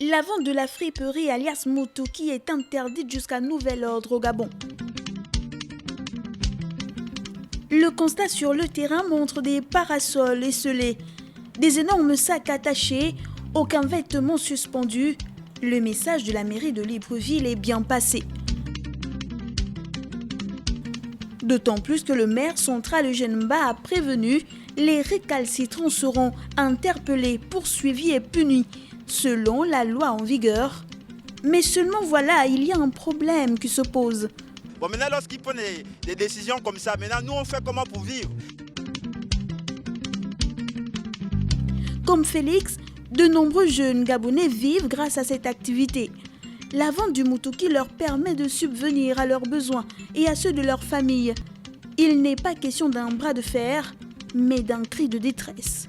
La vente de la friperie alias Mutuki est interdite jusqu'à nouvel ordre au Gabon. Le constat sur le terrain montre des parasols esselés, des énormes sacs attachés, aucun vêtement suspendu. Le message de la mairie de Libreville est bien passé. D'autant plus que le maire central Eugène Mba a prévenu, les récalcitrants seront interpellés, poursuivis et punis, selon la loi en vigueur. Mais seulement voilà, il y a un problème qui se pose. Bon, maintenant, lorsqu'ils prennent des décisions comme ça, maintenant, nous, on fait comment pour vivre? Comme Félix, de nombreux jeunes Gabonais vivent grâce à cette activité. La vente du Mutuki leur permet de subvenir à leurs besoins et à ceux de leur famille. Il n'est pas question d'un bras de fer, mais d'un cri de détresse.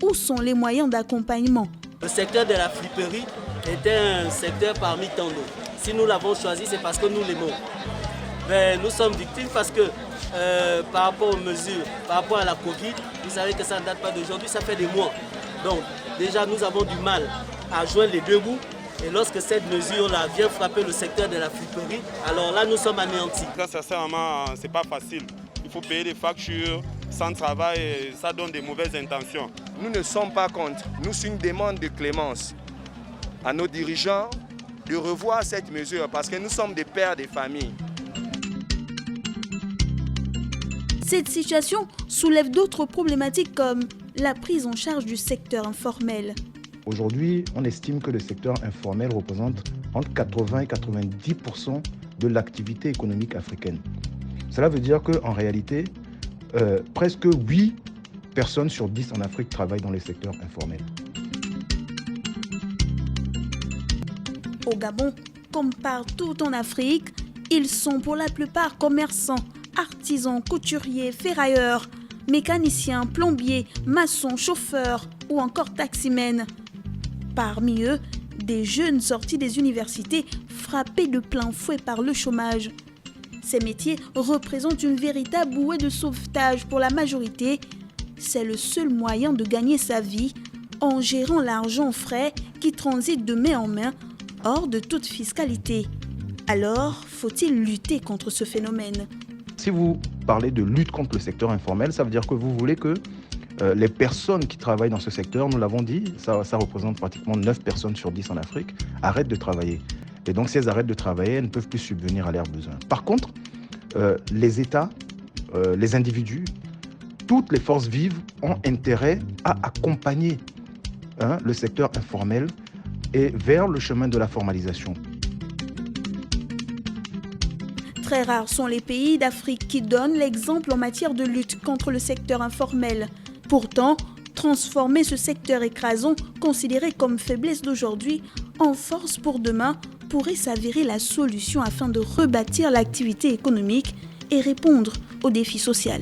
Où sont les moyens d'accompagnement? Le secteur de la friperie était un secteur parmi tant d'autres. Si nous l'avons choisi, c'est parce que nous l'aimons. Mais nous sommes victimes parce que par rapport aux mesures, par rapport à la Covid, vous savez que ça ne date pas d'aujourd'hui, ça fait des mois. Donc déjà nous avons du mal à joindre les deux bouts. Et lorsque cette mesure-là vient frapper le secteur de la friperie, alors là nous sommes anéantis. Sincèrement, c'est pas facile. Il faut payer des factures, sans travail, et ça donne des mauvaises intentions. Nous ne sommes pas contre. Nous, c'est une demande de clémence à nos dirigeants de revoir cette mesure parce que nous sommes des pères de famille. Cette situation soulève d'autres problématiques comme la prise en charge du secteur informel. Aujourd'hui, on estime que le secteur informel représente entre 80 et 90% de l'activité économique africaine. Cela veut dire qu'en réalité, presque 8 personnes sur 10 en Afrique travaillent dans le secteur informel. Au Gabon, comme partout en Afrique, ils sont pour la plupart commerçants, artisans, couturiers, ferrailleurs, mécaniciens, plombiers, maçons, chauffeurs ou encore taximens. Parmi eux, des jeunes sortis des universités frappés de plein fouet par le chômage. Ces métiers représentent une véritable bouée de sauvetage pour la majorité. C'est le seul moyen de gagner sa vie en gérant l'argent frais qui transite de main en main, hors de toute fiscalité. Alors, faut-il lutter contre ce phénomène? Si vous parlez de lutte contre le secteur informel, ça veut dire que vous voulez que les personnes qui travaillent dans ce secteur, nous l'avons dit, ça représente pratiquement 9 personnes sur 10 en Afrique, arrêtent de travailler. Et donc, si elles arrêtent de travailler, elles ne peuvent plus subvenir à leurs besoins. Par contre, les États, les individus, toutes les forces vives ont intérêt à accompagner le secteur informel et vers le chemin de la formalisation. Très rares sont les pays d'Afrique qui donnent l'exemple en matière de lutte contre le secteur informel. Pourtant, transformer ce secteur écrasant, considéré comme faiblesse d'aujourd'hui, en force pour demain, pourrait s'avérer la solution afin de rebâtir l'activité économique et répondre aux défis sociaux.